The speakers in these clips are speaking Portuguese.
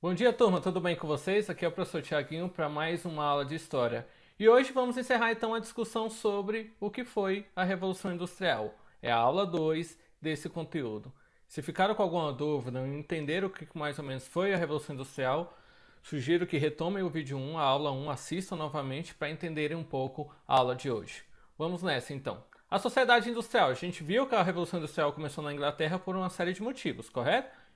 Bom dia, turma, tudo bem com vocês? Aqui é o professor Tiaguinho para mais uma aula de História. E hoje vamos encerrar então a discussão sobre o que foi a Revolução Industrial. É a aula 2 desse conteúdo. Se ficaram com alguma dúvida e entenderam o que mais ou menos foi a Revolução Industrial, sugiro que retomem o vídeo 1, a aula 1, assistam novamente para entenderem um pouco a aula de hoje. Vamos nessa então. A sociedade industrial. A gente viu que a Revolução Industrial começou na Inglaterra por uma série de motivos, correto?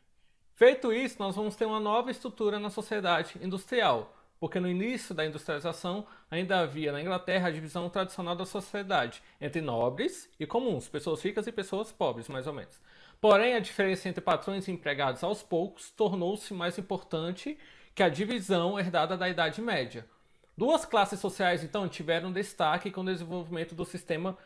Feito isso, nós vamos ter uma nova estrutura na sociedade industrial, porque no início da industrialização ainda havia na Inglaterra a divisão tradicional da sociedade entre nobres e comuns, pessoas ricas e pessoas pobres, mais ou menos. Porém, a diferença entre patrões e empregados aos poucos tornou-se mais importante que a divisão herdada da Idade Média. Duas classes sociais, então, tiveram destaque com o desenvolvimento do sistema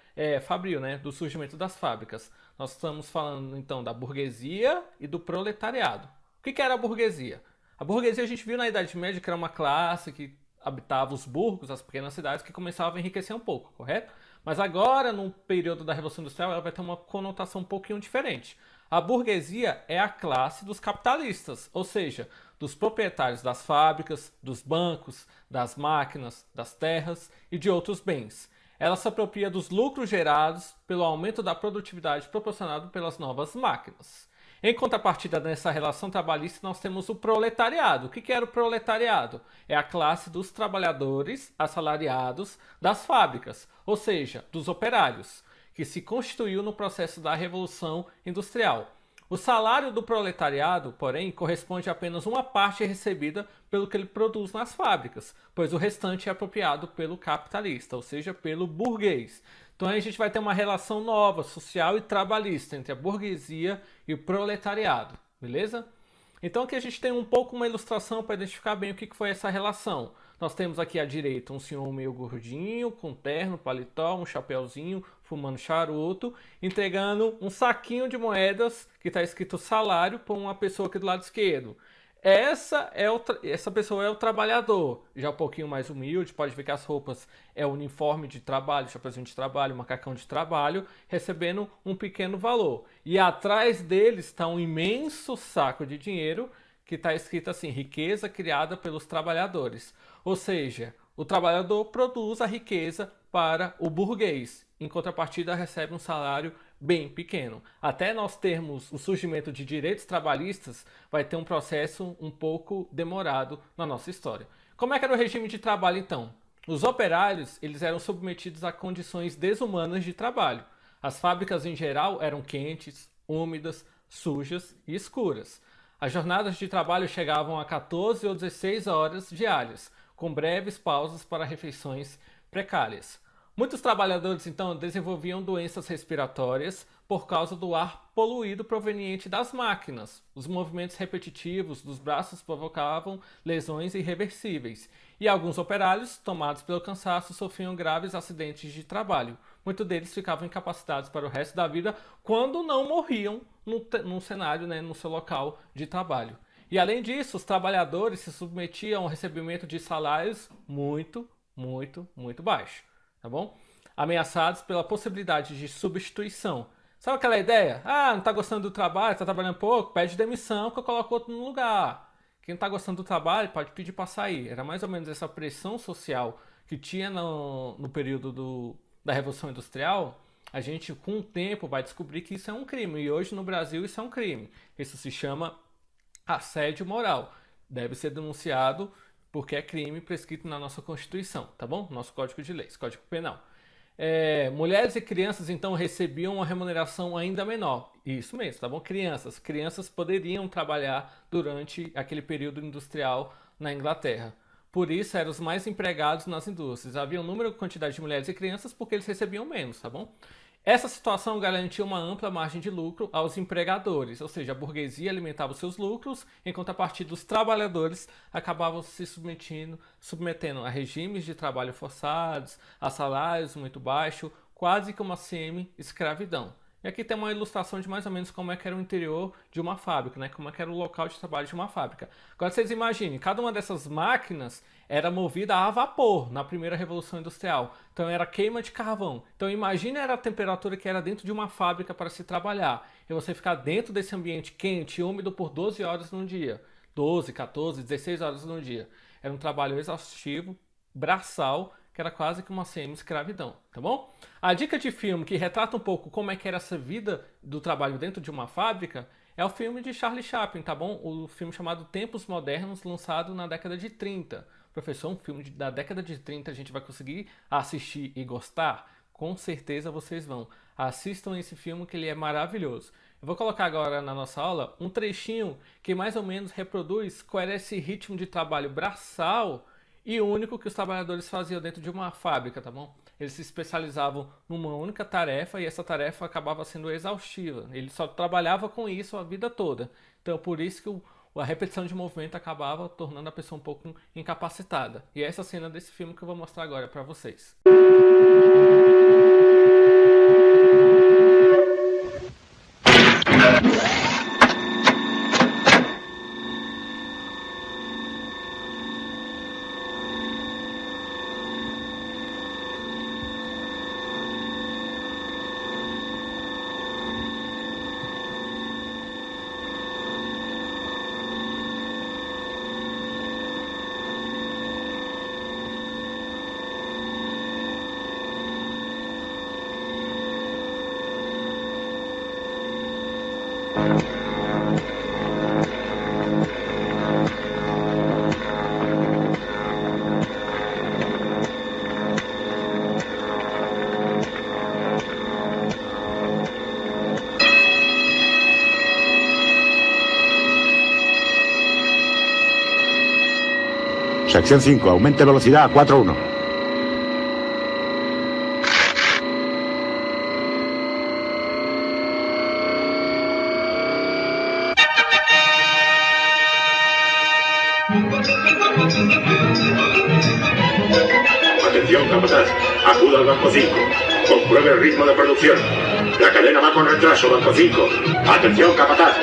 fabril, né, do surgimento das fábricas. Nós estamos falando, então, da burguesia e do proletariado. O que era a burguesia? A burguesia a gente viu na Idade Média que era uma classe que habitava os burgos, as pequenas cidades, que começava a enriquecer um pouco, correto? Mas agora, no período da Revolução Industrial, ela vai ter uma conotação um pouquinho diferente. A burguesia é a classe dos capitalistas, ou seja, dos proprietários das fábricas, dos bancos, das máquinas, das terras e de outros bens. Ela se apropria dos lucros gerados pelo aumento da produtividade proporcionado pelas novas máquinas. Em contrapartida nessa relação trabalhista, nós temos o proletariado. O que era o proletariado? É a classe dos trabalhadores assalariados das fábricas, ou seja, dos operários, que se constituiu no processo da Revolução Industrial. O salário do proletariado, porém, corresponde a apenas uma parte recebida pelo que ele produz nas fábricas, pois o restante é apropriado pelo capitalista, ou seja, pelo burguês. Então a gente vai ter uma relação nova, social e trabalhista, entre a burguesia e o proletariado, beleza? Então aqui a gente tem um pouco uma ilustração para identificar bem o que foi essa relação. Nós temos aqui à direita um senhor meio gordinho, com terno, paletó, um chapéuzinho, fumando charuto, entregando um saquinho de moedas que está escrito salário para uma pessoa aqui do lado esquerdo. Essa pessoa é o trabalhador, já um pouquinho mais humilde, pode ver que as roupas é o uniforme de trabalho, chapeuzinho de trabalho, macacão de trabalho, recebendo um pequeno valor. E atrás dele está um imenso saco de dinheiro que está escrito assim, riqueza criada pelos trabalhadores. Ou seja, o trabalhador produz a riqueza para o burguês, em contrapartida recebe um salário bem pequeno. Até nós termos o surgimento de direitos trabalhistas, vai ter um processo um pouco demorado na nossa história. Como é que era o regime de trabalho então? Os operários, eles eram submetidos a condições desumanas de trabalho. As fábricas em geral eram quentes, úmidas, sujas e escuras. As jornadas de trabalho chegavam a 14 ou 16 horas diárias, com breves pausas para refeições precárias. Muitos trabalhadores então desenvolviam doenças respiratórias por causa do ar poluído proveniente das máquinas. Os movimentos repetitivos dos braços provocavam lesões irreversíveis, e alguns operários, tomados pelo cansaço, sofriam graves acidentes de trabalho. Muitos deles ficavam incapacitados para o resto da vida quando não morriam no cenário, no seu local de trabalho. E além disso, os trabalhadores se submetiam ao recebimento de salários muito baixos. Tá bom? Ameaçados pela possibilidade de substituição. Sabe aquela ideia? Ah, não tá gostando do trabalho, tá trabalhando pouco, pede demissão que eu coloco outro no lugar. Quem não tá gostando do trabalho pode pedir para sair. Era mais ou menos essa pressão social que tinha no período da Revolução Industrial. A gente, com o tempo, vai descobrir que isso é um crime. E hoje no Brasil isso é um crime. Isso se chama assédio moral. Deve ser denunciado porque é crime prescrito na nossa Constituição, tá bom? Nosso Código de Leis, Código Penal. Mulheres e crianças então recebiam uma remuneração ainda menor. Isso mesmo, tá bom? Crianças poderiam trabalhar durante aquele período industrial na Inglaterra. Por isso eram os mais empregados nas indústrias. Havia um número de quantidade de mulheres e crianças porque eles recebiam menos, tá bom? Essa situação garantia uma ampla margem de lucro aos empregadores, ou seja, a burguesia alimentava os seus lucros, em contrapartida os trabalhadores acabavam se submetendo a regimes de trabalho forçados, a salários muito baixos, quase que uma semi-escravidão. E aqui tem uma ilustração de mais ou menos como é que era o interior de uma fábrica, né? Como é que era o local de trabalho de uma fábrica. Agora vocês imaginem, cada uma dessas máquinas era movida a vapor na primeira Revolução Industrial. Então era queima de carvão. Então imagine a temperatura que era dentro de uma fábrica para se trabalhar. E você ficar dentro desse ambiente quente e úmido por 12 horas num dia. 12, 14, 16 horas no dia. Era um trabalho exaustivo, braçal, que era quase que uma semi-escravidão, tá bom? A dica de filme que retrata um pouco como é que era essa vida do trabalho dentro de uma fábrica é o filme de Charlie Chaplin, tá bom? O filme chamado Tempos Modernos, lançado na década de 30. Professor, um filme da década de 30 a gente vai conseguir assistir e gostar? Com certeza vocês vão. Assistam esse filme que ele é maravilhoso. Eu vou colocar agora na nossa aula um trechinho que mais ou menos reproduz qual era esse ritmo de trabalho braçal e único que os trabalhadores faziam dentro de uma fábrica, tá bom? Eles se especializavam numa única tarefa e essa tarefa acabava sendo exaustiva. Ele só trabalhava com isso a vida toda. Então, por isso que a repetição de movimento acabava tornando a pessoa um pouco incapacitada. E é essa cena desse filme que eu vou mostrar agora para vocês. Sección 5, aumente velocidad a 4.1. Atención, capataz. Acuda al banco 5. Compruebe el ritmo de producción. La cadena va con retraso, banco 5. Atención, capataz.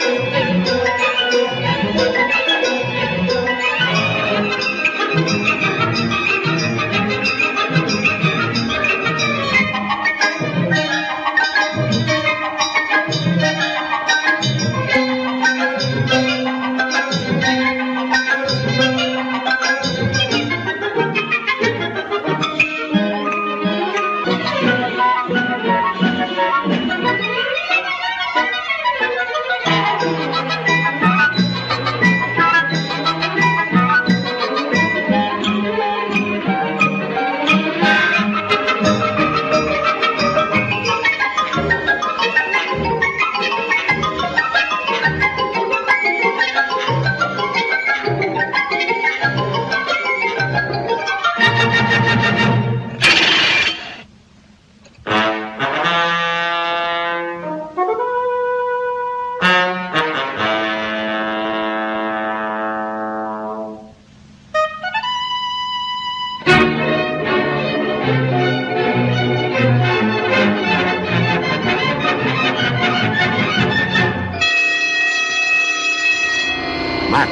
Mac,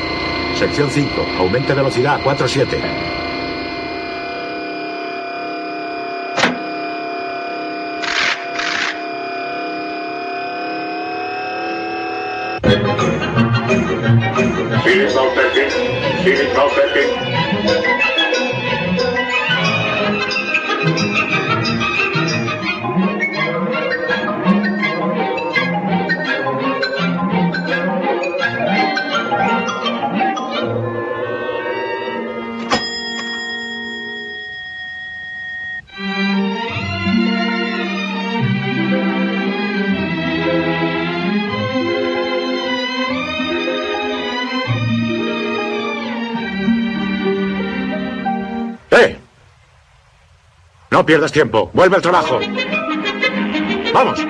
sección 5, aumente velocidad a 4.7. Felix Valverde. Felix Valverde. No pierdas tiempo. Vuelve al trabajo. ¡Vamos!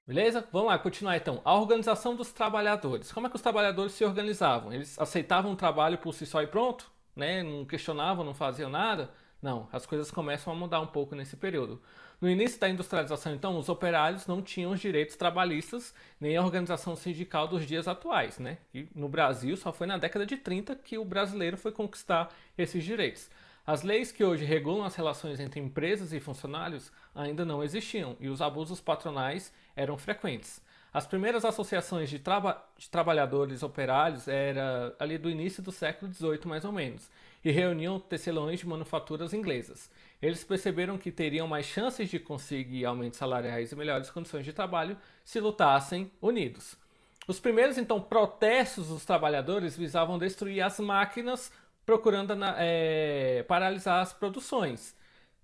Beleza? Vamos lá, continuar então. A organização dos trabalhadores. Como é que os trabalhadores se organizavam? Eles aceitavam o trabalho por si só e pronto? Né? Não questionavam, não faziam nada? Não, as coisas começam a mudar um pouco nesse período. No início da industrialização, então, os operários não tinham os direitos trabalhistas nem a organização sindical dos dias atuais, né? E no Brasil só foi na década de 30 que o brasileiro foi conquistar esses direitos. As leis que hoje regulam as relações entre empresas e funcionários ainda não existiam e os abusos patronais eram frequentes. As primeiras associações de trabalhadores operários era ali do início do século XVIII, mais ou menos, e reuniam tecelões de manufaturas inglesas. Eles perceberam que teriam mais chances de conseguir aumentos salariais e melhores condições de trabalho se lutassem unidos. Os primeiros, então, protestos dos trabalhadores visavam destruir as máquinas, procurando paralisar as produções.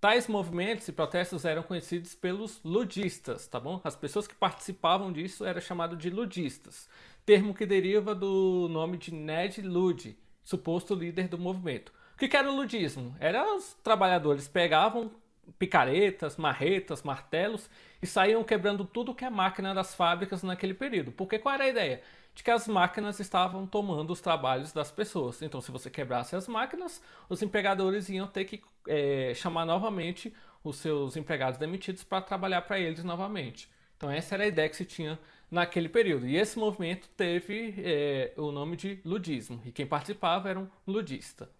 Tais movimentos e protestos eram conhecidos pelos ludistas, tá bom? As pessoas que participavam disso eram chamadas de ludistas, termo que deriva do nome de Ned Ludd, suposto líder do movimento. O que era o ludismo? Era os trabalhadores pegavam picaretas, marretas, martelos e saíam quebrando tudo que é máquina das fábricas naquele período. Porque qual era a ideia? De que as máquinas estavam tomando os trabalhos das pessoas. Então, se você quebrasse as máquinas, os empregadores iam ter que chamar novamente os seus empregados demitidos para trabalhar para eles novamente. Então, essa era a ideia que se tinha naquele período. E esse movimento teve o nome de ludismo. E quem participava era um ludista.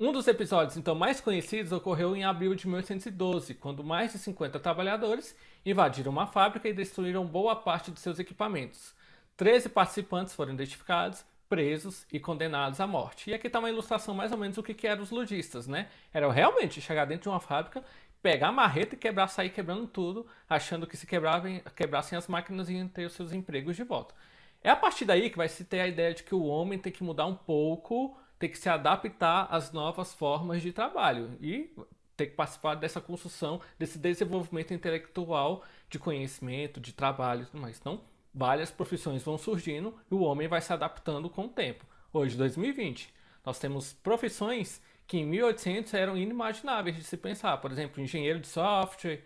Um dos episódios então mais conhecidos ocorreu em abril de 1812, quando mais de 50 trabalhadores invadiram uma fábrica e destruíram boa parte de seus equipamentos. 13 participantes foram identificados, presos e condenados à morte. E aqui está uma ilustração mais ou menos do que eram os ludistas, né? Era realmente chegar dentro de uma fábrica, pegar a marreta e quebrar, sair quebrando tudo, achando que se quebrassem as máquinas iam ter os seus empregos de volta. É a partir daí que vai se ter a ideia de que o homem tem que mudar um pouco, tem que se adaptar às novas formas de trabalho e ter que participar dessa construção, desse desenvolvimento intelectual de conhecimento, de trabalho e tudo mais. Então, várias profissões vão surgindo e o homem vai se adaptando com o tempo. Hoje, 2020, nós temos profissões que em 1800 eram inimagináveis de se pensar. Por exemplo, engenheiro de software,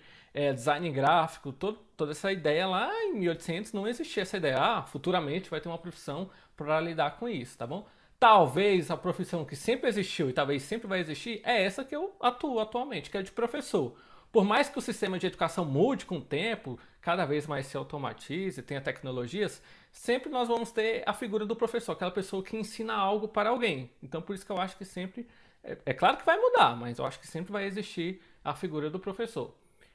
design gráfico, toda essa ideia lá em 1800 não existia essa ideia. Futuramente vai ter uma profissão para lidar com isso, tá bom? Talvez a profissão que sempre existiu e talvez sempre vai existir é essa que eu atuo atualmente, que é de professor. Por mais que o sistema de educação mude com o tempo, cada vez mais se automatize, tenha tecnologias, sempre nós vamos ter a figura do professor, aquela pessoa que ensina algo para alguém. Então por isso que eu acho que sempre, é claro que vai mudar, mas eu acho que sempre vai existir a figura do professor.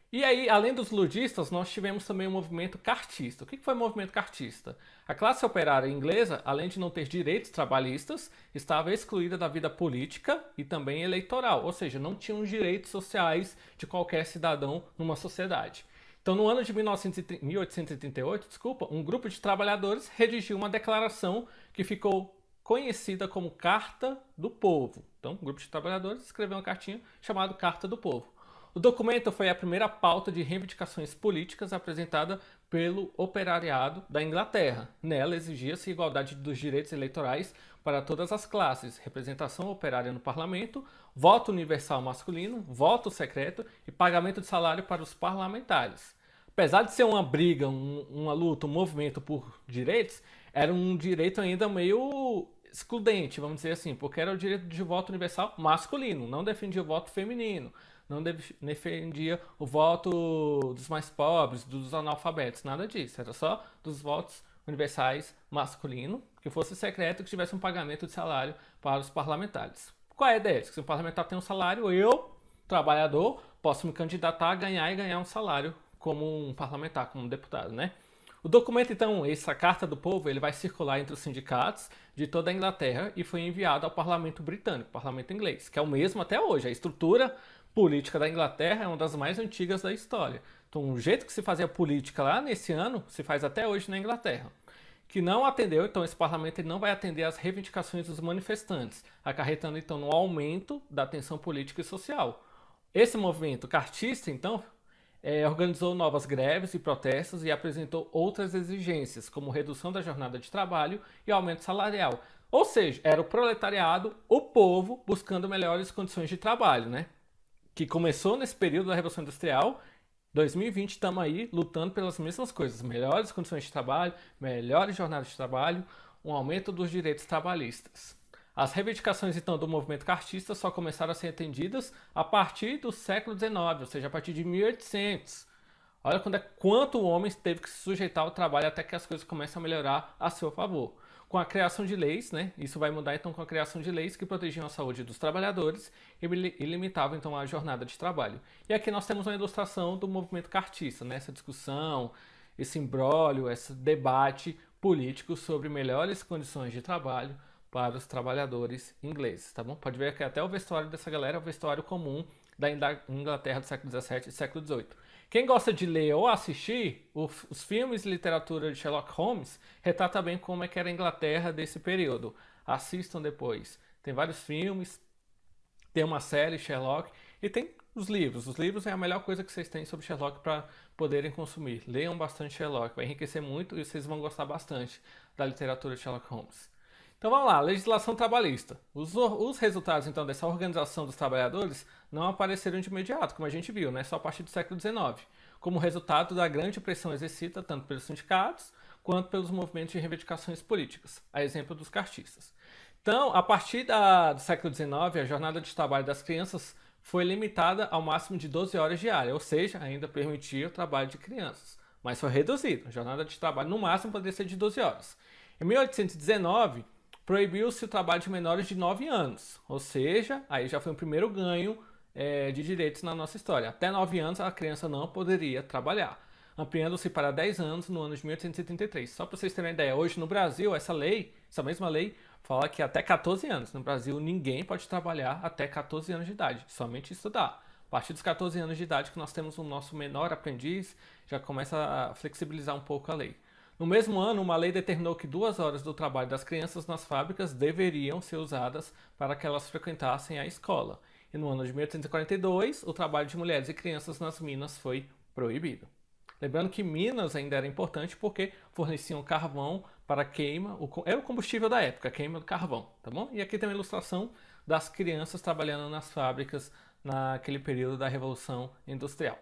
E aí, além dos ludistas, nós tivemos também o movimento cartista. O que foi o movimento cartista? A classe operária inglesa, além de não ter direitos trabalhistas, estava excluída da vida política e também eleitoral, ou seja, não tinham os direitos sociais de qualquer cidadão numa sociedade. Então, no ano de 1838, um grupo de trabalhadores redigiu uma declaração que ficou conhecida como Carta do Povo. Então, um grupo de trabalhadores escreveu uma cartinha chamada Carta do Povo. O documento foi a primeira pauta de reivindicações políticas apresentada pelo operariado da Inglaterra. Nela exigia-se igualdade dos direitos eleitorais para todas as classes, representação operária no parlamento, voto universal masculino, voto secreto e pagamento de salário para os parlamentares. Apesar de ser uma briga, uma luta, um movimento por direitos, era um direito ainda meio excludente, vamos dizer assim, porque era o direito de voto universal masculino, não defendia o voto feminino. Não defendia o voto dos mais pobres, dos analfabetos, nada disso. Era só dos votos universais masculino, que fosse secreto, que tivesse um pagamento de salário para os parlamentares. Qual é a ideia? Se o parlamentar tem um salário, eu, trabalhador, posso me candidatar a ganhar um salário como um parlamentar, como um deputado, né? O documento, então, essa Carta do Povo, ele vai circular entre os sindicatos de toda a Inglaterra e foi enviado ao parlamento britânico, parlamento inglês, que é o mesmo até hoje. A estrutura política da Inglaterra é uma das mais antigas da história. Então, o jeito que se fazia política lá nesse ano, se faz até hoje na Inglaterra. Que não atendeu, então esse parlamento ele não vai atender às reivindicações dos manifestantes, acarretando então no aumento da tensão política e social. Esse movimento cartista, então, organizou novas greves e protestos e apresentou outras exigências, como redução da jornada de trabalho e aumento salarial. Ou seja, era o proletariado, o povo, buscando melhores condições de trabalho, né? Que começou nesse período da Revolução Industrial, 2020 estamos aí lutando pelas mesmas coisas, melhores condições de trabalho, melhores jornadas de trabalho, um aumento dos direitos trabalhistas. As reivindicações então do movimento cartista só começaram a ser atendidas a partir do século XIX, ou seja, a partir de 1800. Olha quanto o homem teve que se sujeitar ao trabalho até que as coisas comecem a melhorar a seu favor. Com a criação de leis, né? Isso vai mudar então com a criação de leis que protegiam a saúde dos trabalhadores e limitavam então a jornada de trabalho. E aqui nós temos uma ilustração do movimento cartista, né? Essa discussão, esse imbróglio, esse debate político sobre melhores condições de trabalho para os trabalhadores ingleses, tá bom? Pode ver que até o vestuário dessa galera é o vestuário comum da Inglaterra do século XVII e século XVIII. Quem gosta de ler ou assistir, os filmes e literatura de Sherlock Holmes retrata bem como é que era a Inglaterra desse período. Assistam depois. Tem vários filmes, tem uma série Sherlock e tem os livros. Os livros é a melhor coisa que vocês têm sobre Sherlock para poderem consumir. Leiam bastante Sherlock, vai enriquecer muito e vocês vão gostar bastante da literatura de Sherlock Holmes. Então vamos lá, legislação trabalhista. Os resultados então dessa organização dos trabalhadores não apareceram de imediato, como a gente viu, né? Só a partir do século XIX, como resultado da grande pressão exercida tanto pelos sindicatos quanto pelos movimentos de reivindicações políticas, a exemplo dos cartistas. Então, a partir do século XIX, a jornada de trabalho das crianças foi limitada ao máximo de 12 horas diárias, ou seja, ainda permitia o trabalho de crianças, mas foi reduzido. A jornada de trabalho no máximo poderia ser de 12 horas. Em 1819, proibiu-se o trabalho de menores de 9 anos, ou seja, aí já foi o primeiro ganho de direitos na nossa história. Até 9 anos a criança não poderia trabalhar, ampliando-se para 10 anos no ano de 1833. Só para vocês terem uma ideia, hoje no Brasil, essa mesma lei, fala que até 14 anos. No Brasil, ninguém pode trabalhar até 14 anos de idade, somente estudar. A partir dos 14 anos de idade que nós temos o nosso menor aprendiz, já começa a flexibilizar um pouco a lei. No mesmo ano, uma lei determinou que 2 horas do trabalho das crianças nas fábricas deveriam ser usadas para que elas frequentassem a escola. E no ano de 1842, o trabalho de mulheres e crianças nas minas foi proibido. Lembrando que minas ainda era importante porque forneciam carvão para queima, era o combustível da época, a queima do carvão, tá bom? E aqui tem uma ilustração das crianças trabalhando nas fábricas naquele período da Revolução Industrial.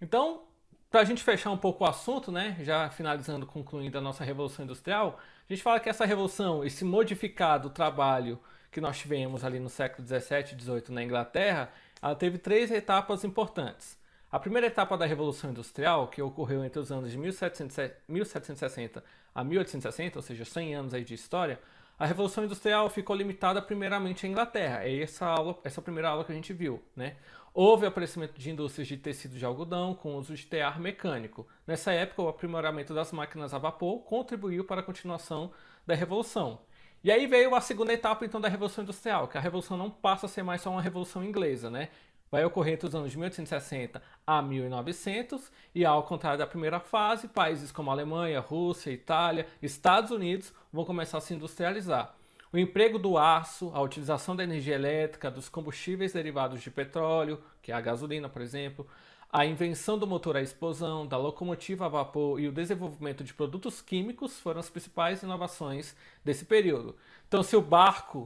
Então, para a gente fechar um pouco o assunto, né, já finalizando, concluindo a nossa Revolução Industrial, a gente fala que essa revolução, esse modificado trabalho que nós tivemos ali no século XVII e XVIII na Inglaterra, ela teve 3 etapas importantes. A primeira etapa da Revolução Industrial, que ocorreu entre os anos de 1760 a 1860, ou seja, 100 anos aí de história, a Revolução Industrial ficou limitada primeiramente à Inglaterra. É essa primeira aula que a gente viu, né? Houve o aparecimento de indústrias de tecido de algodão com uso de tear mecânico. Nessa época, o aprimoramento das máquinas a vapor contribuiu para a continuação da Revolução. E aí veio a segunda etapa então da Revolução Industrial, que a Revolução não passa a ser mais só uma Revolução Inglesa, né? Vai ocorrer entre os anos de 1860 a 1900 e, ao contrário da primeira fase, países como Alemanha, Rússia, Itália, Estados Unidos vão começar a se industrializar. O emprego do aço, a utilização da energia elétrica, dos combustíveis derivados de petróleo, que é a gasolina, por exemplo, a invenção do motor a explosão, da locomotiva a vapor e o desenvolvimento de produtos químicos foram as principais inovações desse período. Então, se o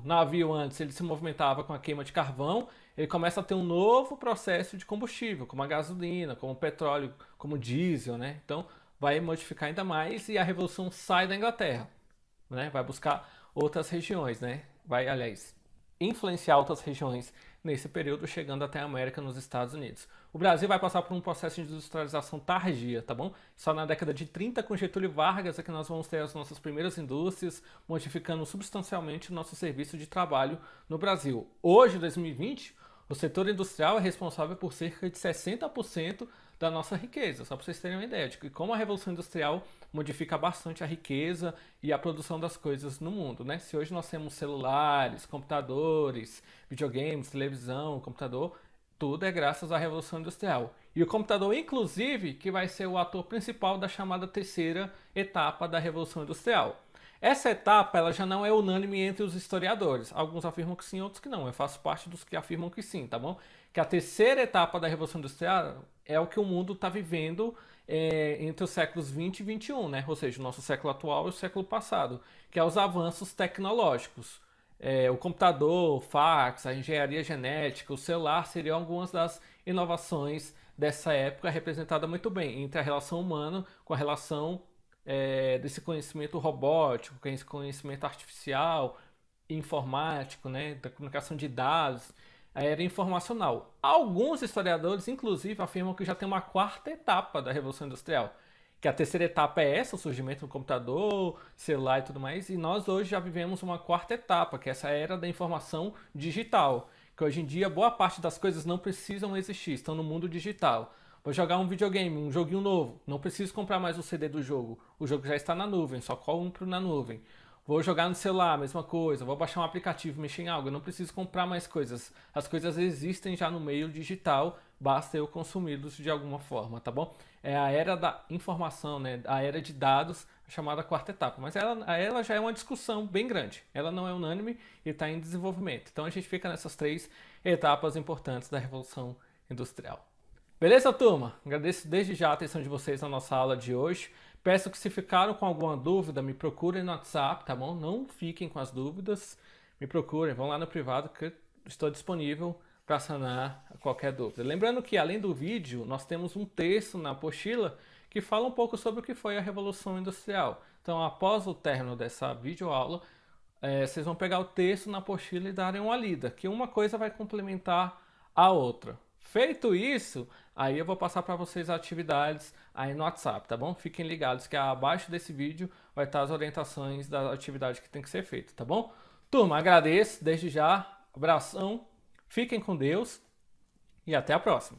navio antes, ele se movimentava com a queima de carvão, ele começa a ter um novo processo de combustível, como a gasolina, como o petróleo, como o diesel, né? Então, vai modificar ainda mais e a revolução sai da Inglaterra, né? Vai buscar outras regiões, né? Vai, aliás, influenciar outras regiões nesse período, chegando até a América, nos Estados Unidos. O Brasil vai passar por um processo de industrialização tardia, tá bom? Só na década de 30, com Getúlio Vargas, é que nós vamos ter as nossas primeiras indústrias, modificando substancialmente o nosso serviço de trabalho no Brasil. Hoje, 2020, o setor industrial é responsável por cerca de 60% da nossa riqueza, só para vocês terem uma ideia de que como a Revolução Industrial modifica bastante a riqueza e a produção das coisas no mundo, né? Se hoje nós temos celulares, computadores, videogames, televisão, computador, tudo é graças à Revolução Industrial. E o computador, inclusive, que vai ser o ator principal da chamada terceira etapa da Revolução Industrial. Essa etapa ela já não é unânime entre os historiadores. Alguns afirmam que sim, outros que não. Eu faço parte dos que afirmam que sim, tá bom? Que a terceira etapa da Revolução Industrial é o que o mundo está vivendo entre os séculos 20 e 21, né? Ou seja, o nosso século atual e o século passado, que é os avanços tecnológicos. O computador, o fax, a engenharia genética, o celular seriam algumas das inovações dessa época representada muito bem, entre a relação humana com a relação desse conhecimento robótico, esse conhecimento artificial, informático, né, da comunicação de dados, a era informacional. Alguns historiadores, inclusive, afirmam que já tem uma quarta etapa da Revolução Industrial, que a terceira etapa é essa, o surgimento do computador, celular e tudo mais, e nós hoje já vivemos uma quarta etapa, que é essa era da informação digital, que hoje em dia boa parte das coisas não precisam existir, estão no mundo digital. Vou jogar um videogame, um joguinho novo, não preciso comprar mais o CD do jogo, o jogo já está na nuvem, só compro na nuvem. Vou jogar no celular, mesma coisa. Vou baixar um aplicativo, mexer em algo. Eu não preciso comprar mais coisas. As coisas existem já no meio digital, basta eu consumi-los de alguma forma, tá bom? É a era da informação, né? A era de dados, chamada quarta etapa. Mas ela já é uma discussão bem grande. Ela não é unânime e está em desenvolvimento. Então a gente fica nessas 3 etapas importantes da Revolução Industrial. Beleza, turma? Agradeço desde já a atenção de vocês na nossa aula de hoje. Peço que se ficaram com alguma dúvida, me procurem no WhatsApp, tá bom? Não fiquem com as dúvidas, me procurem, vão lá no privado que eu estou disponível para sanar qualquer dúvida. Lembrando que além do vídeo, nós temos um texto na apostila que fala um pouco sobre o que foi a Revolução Industrial. Então, após o término dessa videoaula, vocês vão pegar o texto na apostila e darem uma lida, que uma coisa vai complementar a outra. Feito isso, aí eu vou passar para vocês as atividades aí no WhatsApp, tá bom? Fiquem ligados que abaixo desse vídeo vai estar as orientações da atividade que tem que ser feita, tá bom? Turma, agradeço desde já, abração, fiquem com Deus e até a próxima.